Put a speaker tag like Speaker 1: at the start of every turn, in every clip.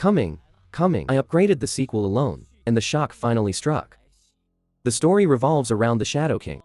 Speaker 1: Coming. I upgraded the sequel alone, and the shock finally struck. The story revolves around the Shadow King.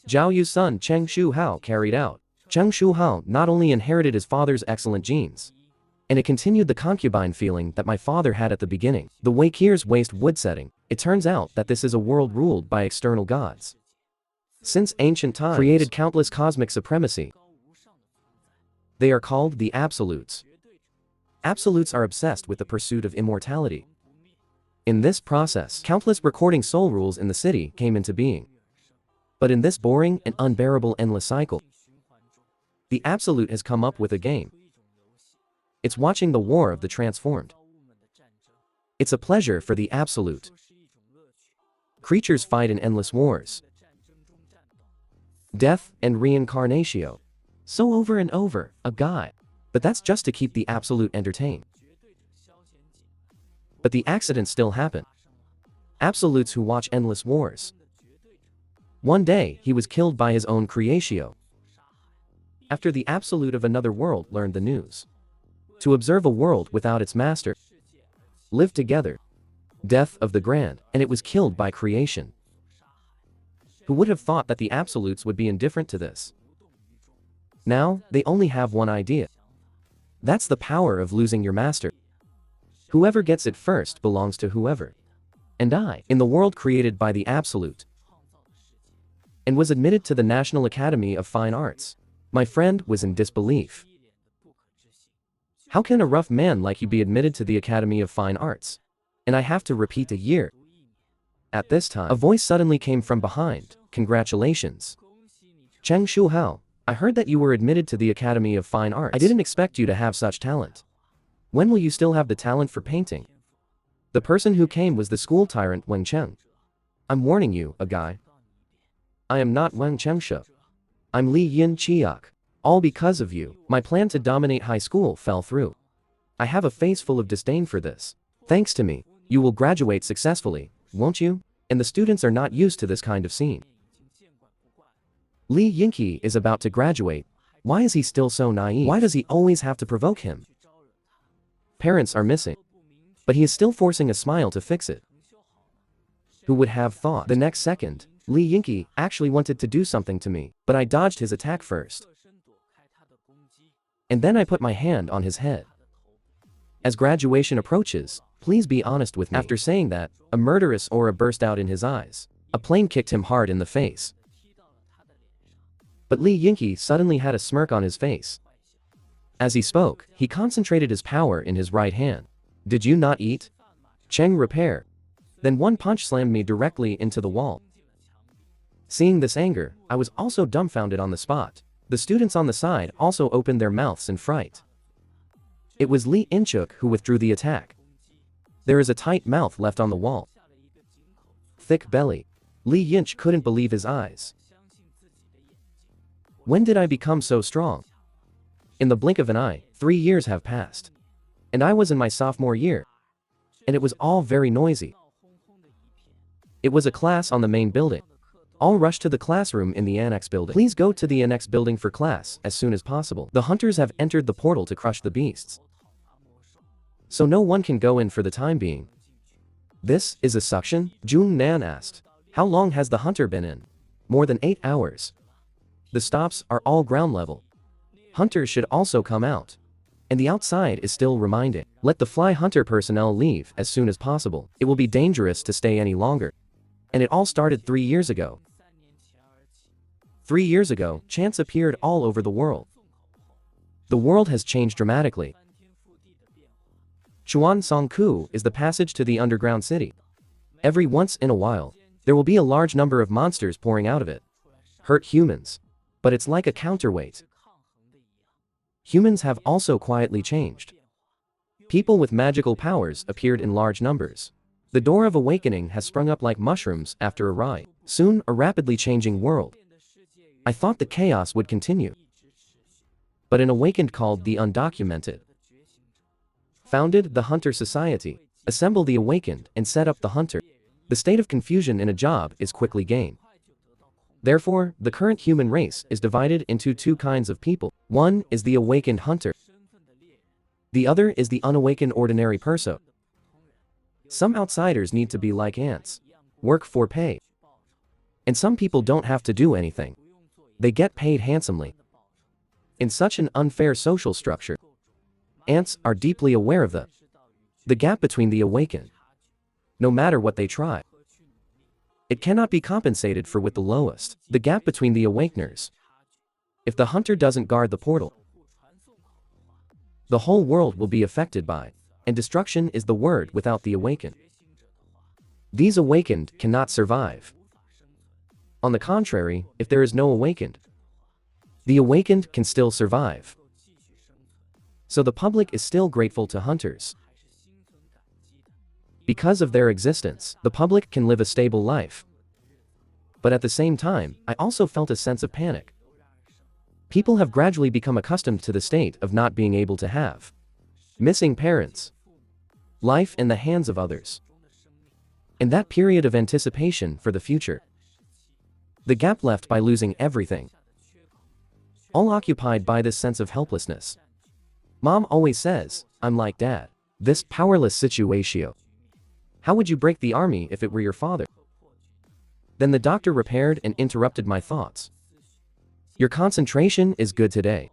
Speaker 1: Zhao Yu's son Cheng Shuhao carried out. Cheng Shuhao not only inherited his father's excellent genes, and it continued the concubine feeling that my father had at the beginning. The Wakir's waste wood setting. It turns out that this is a world ruled by external gods. Since ancient times, created countless cosmic supremacy. They are called the Absolutes. Absolutes are obsessed with the pursuit of immortality. In this process, countless recording soul rules in the city came into being. But in this boring and unbearable endless cycle, the Absolute has come up with a game. It's watching the war of the transformed. It's a pleasure for the Absolute. Creatures fight in endless wars. Death and reincarnatio. So over and over, a guy. But that's just to keep the Absolute entertained. But the accidents still happen. Absolutes who watch endless wars. One day, he was killed by his own creatio. After the Absolute of another world learned the news. To observe a world without its master. Live together. Death of the Grand, and it was killed by creation. Who would have thought that the Absolutes would be indifferent to this? Now, they only have one idea. That's the power of losing your master. Whoever gets it first belongs to whoever. And I, in the world created by the Absolute, and was admitted to the National Academy of Fine Arts. My friend was in disbelief. How can a rough man like you be admitted to the Academy of Fine Arts? And I have to repeat a year. At this time, a voice suddenly came from behind. Congratulations. Cheng Shuhao, I heard that you were admitted to the Academy of Fine Arts. I didn't expect you to have such talent. When will you still have the talent for painting? The person who came was the school tyrant Wang Cheng. I'm warning you, a guy. I am not Wang Chengshe. I'm Li Yin Chiak. All because of you, my plan to dominate high school fell through. I have a face full of disdain for this. Thanks to me, you will graduate successfully, won't you? And the students are not used to this kind of scene. Li Yinqi is about to graduate. Why is he still so naive? Why does he always have to provoke him? Parents are missing. But he is still forcing a smile to fix it. Who would have thought? The next second, Li Yinqi actually wanted to do something to me, but I dodged his attack first. And then I put my hand on his head. As graduation approaches, please be honest with me. After saying that, a murderous aura burst out in his eyes. A plane kicked him hard in the face. But Li Yinqi suddenly had a smirk on his face. As he spoke, he concentrated his power in his right hand. Did you not eat? Cheng repair. Then one punch slammed me directly into the wall. Seeing this anger, I was also dumbfounded on the spot. The students on the side also opened their mouths in fright. It was Li Inchuk who withdrew the attack. There is a tight mouth left on the wall. Thick belly. Li Yinch couldn't believe his eyes. When did I become so strong? In the blink of an eye, 3 years have passed. And I was in my sophomore year. And it was all very noisy. It was a class on the main building. All rushed to the classroom in the annex building. Please go to the annex building for class as soon as possible. The hunters have entered the portal to crush the beasts. So no one can go in for the time being. This is a suction? Jun Nan asked. How long has the hunter been in? More than 8 hours. The stops are all ground level. Hunters should also come out. And the outside is still reminding. Let the fly hunter personnel leave as soon as possible. It will be dangerous to stay any longer. And it all started 3 years ago. 3 years ago, chants appeared all over the world. The world has changed dramatically. Chuan Songku is the passage to the underground city. Every once in a while, there will be a large number of monsters pouring out of it. Hurt humans. But it's like a counterweight. Humans have also quietly changed. People with magical powers appeared in large numbers. The door of awakening has sprung up like mushrooms after a ride. Soon, a rapidly changing world. I thought the chaos would continue. But an awakened called the undocumented founded the Hunter Society, assembled the awakened, and set up the hunter. The state of confusion in a job is quickly gained. Therefore, the current human race is divided into 2 kinds of people. One is the awakened hunter. The other is the unawakened ordinary person. Some outsiders need to be like ants, work for pay. And some people don't have to do anything. They get paid handsomely. In such an unfair social structure, ants are deeply aware of the gap between the awakened. No matter what they try, it cannot be compensated for with the lowest, the gap between the awakeners. If the hunter doesn't guard the portal, the whole world will be affected by, and destruction is the word without the awakened. These awakened cannot survive. On the contrary, if there is no awakened, the awakened can still survive. So the public is still grateful to hunters. Because of their existence, the public can live a stable life. But at the same time, I also felt a sense of panic. People have gradually become accustomed to the state of not being able to have missing parents, life in the hands of others, and that period of anticipation for the future. The gap left by losing everything, all occupied by this sense of helplessness. Mom always says, I'm like dad. This powerless situation. How would you break the army if it were your father? Then the doctor repaired and interrupted my thoughts. Your concentration is good today.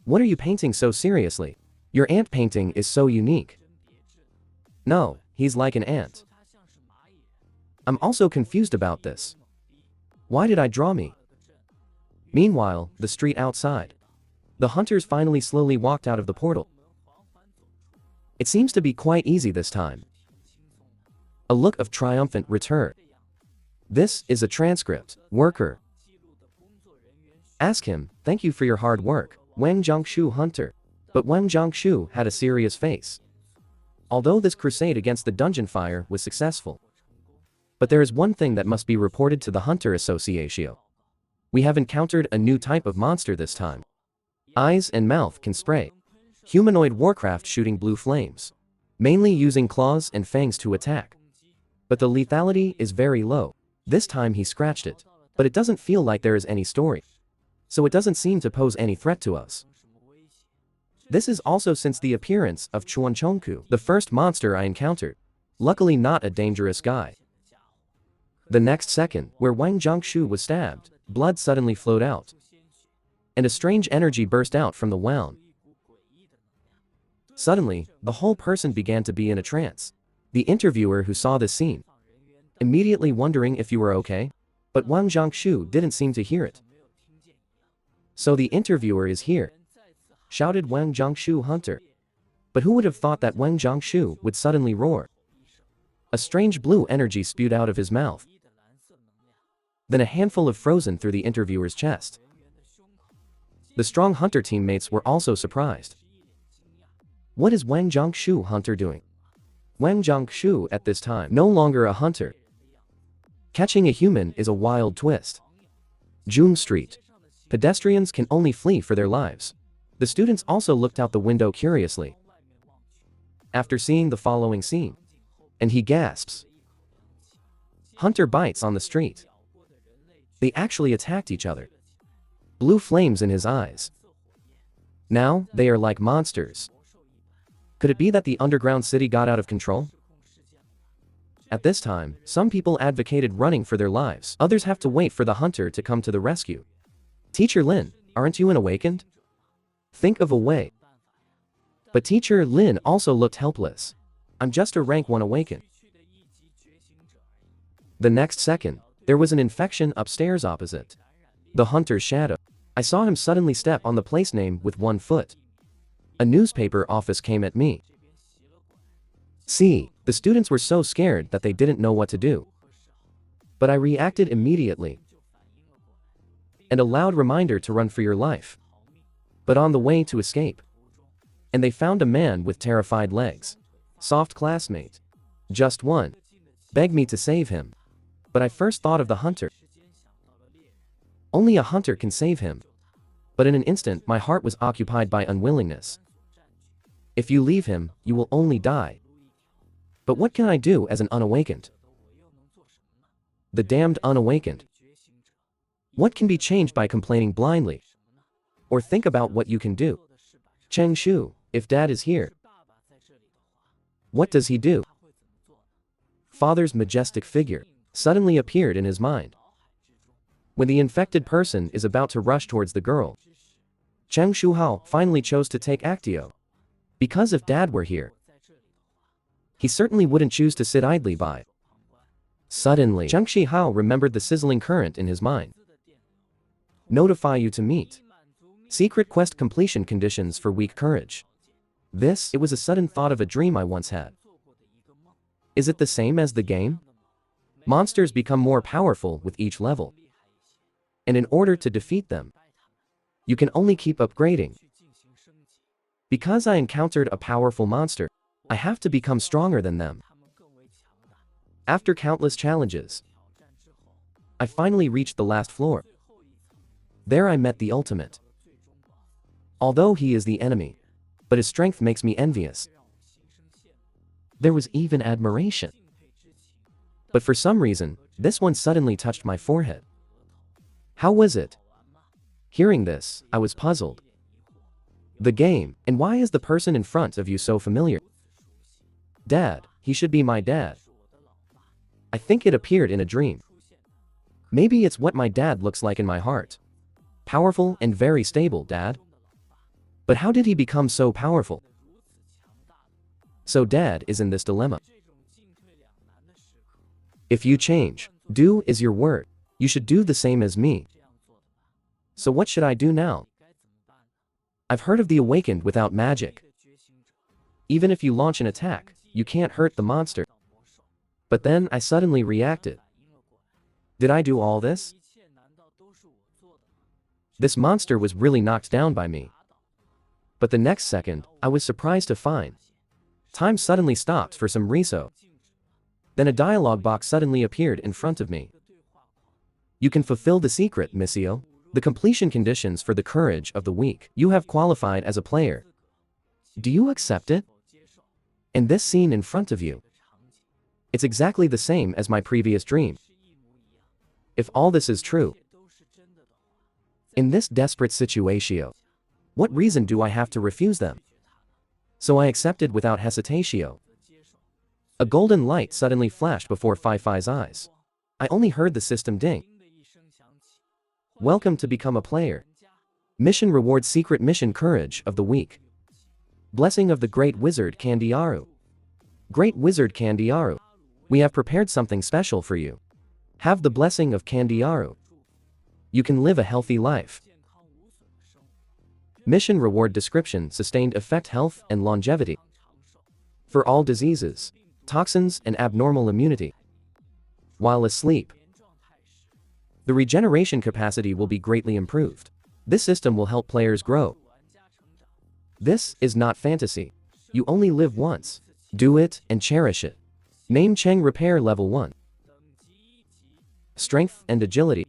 Speaker 1: What are you painting so seriously? Your ant painting is so unique. No, he's like an ant. I'm also confused about this. Why did I draw me? Meanwhile, the street outside. The hunters finally slowly walked out of the portal. It seems to be quite easy this time. A look of triumphant return. This is a transcript, worker. Ask him, thank you for your hard work, Wang Jiangshu hunter. But Wang Jiangshu had a serious face. Although this crusade against the dungeon fire was successful. But there is one thing that must be reported to the Hunter Association. We have encountered a new type of monster this time. Eyes and mouth can spray. Humanoid warcraft shooting blue flames. Mainly using claws and fangs to attack. But the lethality is very low. This time he scratched it. But it doesn't feel like there is any story. So it doesn't seem to pose any threat to us. This is also since the appearance of Chuanchongku, the first monster I encountered. Luckily not a dangerous guy. The next second, where Wang Jiangshu was stabbed, blood suddenly flowed out. And a strange energy burst out from the wound. Suddenly, the whole person began to be in a trance. The interviewer who saw this scene, immediately wondering if you were okay, but Wang Jiangshu didn't seem to hear it. So the interviewer is here, shouted Wang Jiangshu hunter. But who would have thought that Wang Jiangshu would suddenly roar? A strange blue energy spewed out of his mouth. Then a handful of frozen through the interviewer's chest. The strong hunter teammates were also surprised. What is Wang Jiangshu hunter doing? Wang Jiangshu at this time no longer a hunter. Catching a human is a wild twist. June Street. Pedestrians can only flee for their lives. The students also looked out the window curiously. After seeing the following scene, and he gasps. Hunter bites on the street. They actually attacked each other. Blue flames in his eyes. Now, they are like monsters. Could it be that the underground city got out of control? At this time, some people advocated running for their lives. Others have to wait for the hunter to come to the rescue. Teacher Lin, aren't you an awakened? Think of a way. But Teacher Lin also looked helpless. I'm just a rank 1 awakened. The next second, there was an infection upstairs opposite. The hunter's shadow. I saw him suddenly step on the place name with 1 foot. A newspaper office came at me. See, the students were so scared that they didn't know what to do. But I reacted immediately. And a loud reminder to run for your life. But on the way to escape. And they found a man with terrified legs. Soft classmate. Just one. Begged me to save him. But I first thought of the hunter. Only a hunter can save him. But in an instant my heart was occupied by unwillingness. If you leave him, you will only die. But what can I do as an unawakened? The damned unawakened. What can be changed by complaining blindly? Or think about what you can do? Cheng Shu, If Dad is here, what does he do? Father's majestic figure suddenly appeared in his mind. When the infected person is about to rush towards the girl, Cheng Shuhao finally chose to take Actio. Because if Dad were here, he certainly wouldn't choose to sit idly by. Suddenly, Cheng Shihao remembered the sizzling current in his mind. Notify you to meet. Secret quest completion conditions for weak courage. It was a sudden thought of a dream I once had. Is it the same as the game? Monsters become more powerful with each level. And in order to defeat them, you can only keep upgrading. Because I encountered a powerful monster, I have to become stronger than them. After countless challenges, I finally reached the last floor. There I met the ultimate. Although he is the enemy, but his strength makes me envious. There was even admiration. But for some reason, this one suddenly touched my forehead. How was it? Hearing this, I was puzzled. The game, and why is the person in front of you so familiar? Dad, he should be my dad. I think it appeared in a dream. Maybe it's what my dad looks like in my heart. Powerful and very stable, Dad. But how did he become so powerful? So Dad is in this dilemma. If you change, do is your word. You should do the same as me. So what should I do now? I've heard of the awakened without magic. Even if you launch an attack, you can't hurt the monster. But then I suddenly reacted. Did I do all this? This monster was really knocked down by me. But the next second, I was surprised to find time suddenly stopped for some reason. Then a dialogue box suddenly appeared in front of me. You can fulfill the secret, Missio. The completion conditions for the courage of the weak. You have qualified as a player. Do you accept it? And this scene in front of you, it's exactly the same as my previous dream. If all this is true, in this desperate situation, what reason do I have to refuse them? So I accepted without hesitatio. A golden light suddenly flashed before Fai's eyes. I only heard the system ding. Welcome to become a player. Mission reward secret mission courage of the weak. Blessing of the Great Wizard Candiaru. Great Wizard Candiaru, we have prepared something special for you. Have the blessing of Candiaru. You can live a healthy life. Mission reward description: sustained effect, health and longevity. For all diseases, toxins and abnormal immunity. While asleep, the regeneration capacity will be greatly improved. This system will help players grow. This is not fantasy. You only live once. Do it and cherish it. Name Cheng Repair Level 1. Strength and agility.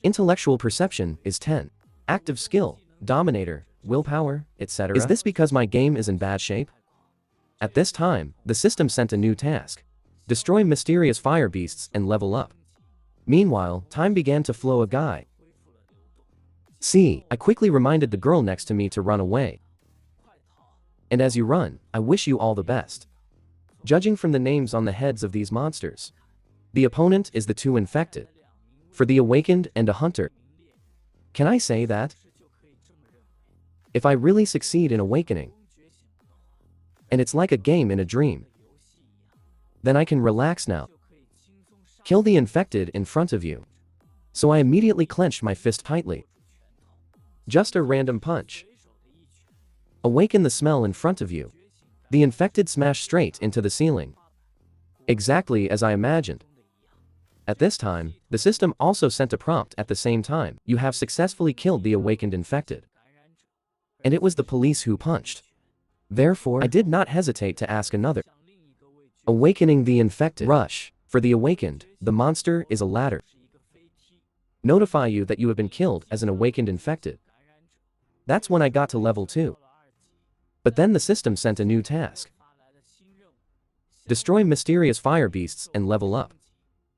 Speaker 1: Intellectual perception is 10. Active skill, dominator, willpower, etc. Is this because my game is in bad shape? At this time, the system sent a new task. Destroy mysterious fire beasts and level up. Meanwhile, time began to flow a guy. See, I quickly reminded the girl next to me to run away. And as you run, I wish you all the best. Judging from the names on the heads of these monsters, the opponent is the two infected. For the awakened and a hunter. Can I say that? If I really succeed in awakening, and it's like a game in a dream, then I can relax now. Kill the infected in front of you. So I immediately clenched my fist tightly. Just a random punch. Awaken the smell in front of you. The infected smashed straight into the ceiling. Exactly as I imagined. At this time, the system also sent a prompt at the same time: you have successfully killed the awakened infected. And it was the police who punched. Therefore, I did not hesitate to ask another. Awakening the infected. Rush. For the awakened, the monster is a ladder. Notify you that you have been killed as an awakened infected. That's when I got to level 2. But then the system sent a new task. Destroy mysterious fire beasts and level up.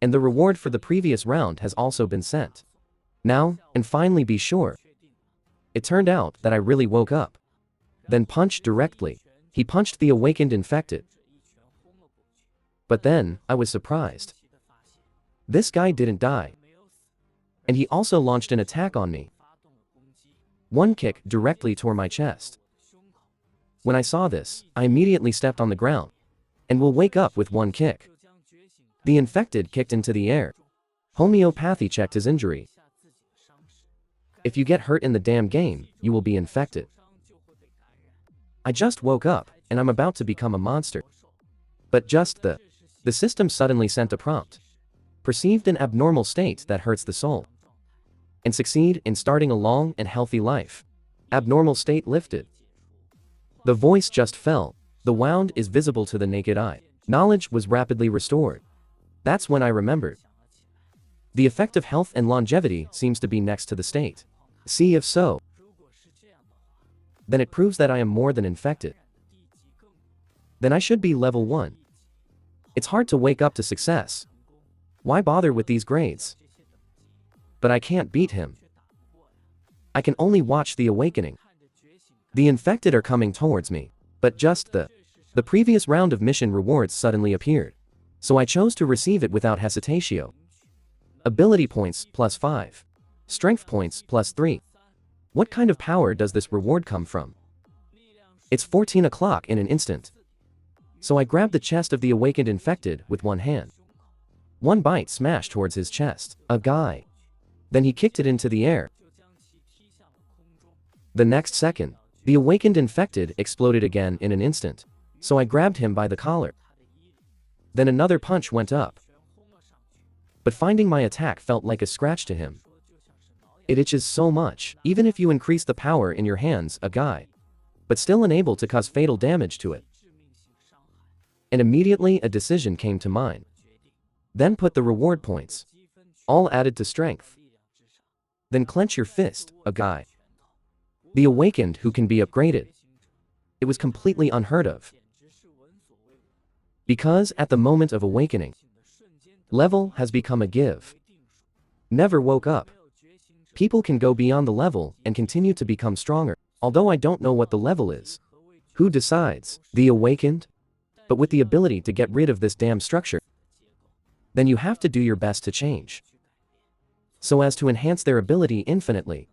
Speaker 1: And the reward for the previous round has also been sent. Now, and finally be sure. It turned out that I really woke up. then punch directly. He punched the awakened infected. But then, I was surprised. This guy didn't die. And he also launched an attack on me. One kick directly tore my chest. When I saw this, I immediately stepped on the ground. And will wake up with one kick. The infected kicked into the air. Homeopathy checked his injury. If you get hurt in the damn game, you will be infected. I just woke up, and I'm about to become a monster. But just the system suddenly sent a prompt. Perceived an abnormal state that hurts the soul. And succeed in starting a long and healthy life. Abnormal state lifted. The voice just fell. The wound is visible to the naked eye. Knowledge was rapidly restored. That's when I remembered. The effect of health and longevity seems to be next to the state. See if so. Then it proves that I am more than infected. Then I should be level 1. It's hard to wake up to success. Why bother with these grades? But I can't beat him. I can only watch the awakening. The infected are coming towards me. But just the previous round of mission rewards suddenly appeared. So I chose to receive it without hesitatio. Ability points +5. Strength points +3. What kind of power does this reward come from? It's 14 o'clock in an instant. So I grabbed the chest of the awakened infected with one hand. One bite smashed towards his chest. A guy. Then he kicked it into the air. The next second, the awakened infected exploded again in an instant. So I grabbed him by the collar. Then another punch went up. But finding my attack felt like a scratch to him. It itches so much, even if you increase the power in your hands, a guy. But still unable to cause fatal damage to it. And immediately a decision came to mind. Then put the reward points. All added to strength. Then clench your fist, a guy. The awakened who can be upgraded. It was completely unheard of. Because at the moment of awakening, level has become a give. Never woke up. People can go beyond the level and continue to become stronger, although I don't know what the level is. Who decides? The awakened? But with the ability to get rid of this damn structure, then you have to do your best to change, so as to enhance their ability infinitely.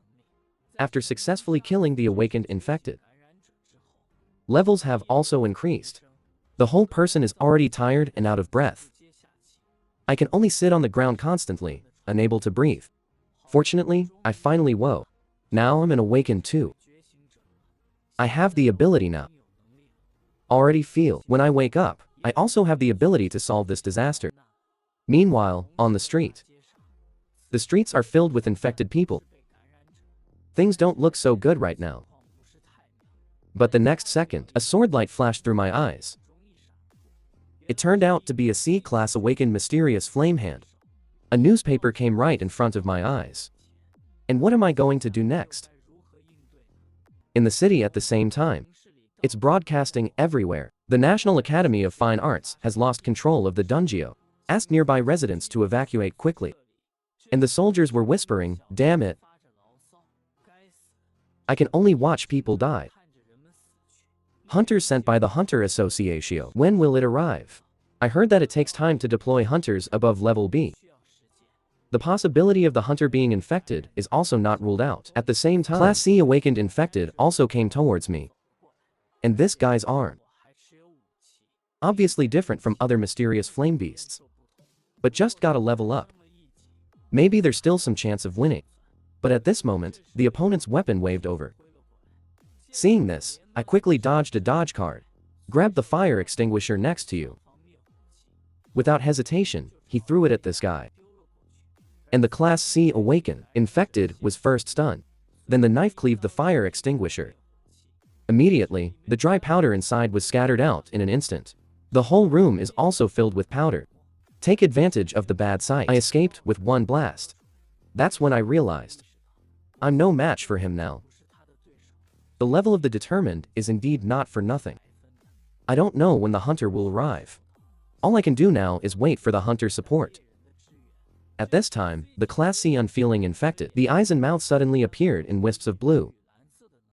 Speaker 1: After successfully killing the awakened infected, levels have also increased. The whole person is already tired and out of breath. I can only sit on the ground constantly, unable to breathe. Fortunately, I finally woke. Now I'm an awakened too. I have the ability now. Already feel, when I wake up, I also have the ability to solve this disaster. Meanwhile, on the street. The streets are filled with infected people. Things don't look so good right now. But the next second, a sword light flashed through my eyes. It turned out to be a C-class awakened mysterious flame hand. A newspaper came right in front of my eyes. And what am I going to do next? In the city at the same time. It's broadcasting everywhere. The National Academy of Fine Arts has lost control of the Dungio. Asked nearby residents to evacuate quickly. And the soldiers were whispering, "Damn it. I can only watch people die." Hunters sent by the Hunter Association. When will it arrive? I heard that it takes time to deploy hunters above level B. The possibility of the hunter being infected is also not ruled out. At the same time, Class C awakened infected also came towards me. And this guy's arm. Obviously different from other mysterious flame beasts. But just gotta level up. Maybe there's still some chance of winning. But at this moment, the opponent's weapon waved over. Seeing this, I quickly dodged a dodge card. Grabbed the fire extinguisher next to you. Without hesitation, he threw it at this guy. And the Class C awakened, infected, was first stunned. Then the knife cleaved the fire extinguisher. Immediately, the dry powder inside was scattered out in an instant. The whole room is also filled with powder. Take advantage of the bad sight. I escaped with one blast. That's when I realized. I'm no match for him now. The level of the determined is indeed not for nothing. I don't know when the hunter will arrive. All I can do now is wait for the hunter support. At this time, the Class C unfeeling infected, the eyes and mouth suddenly appeared in wisps of blue.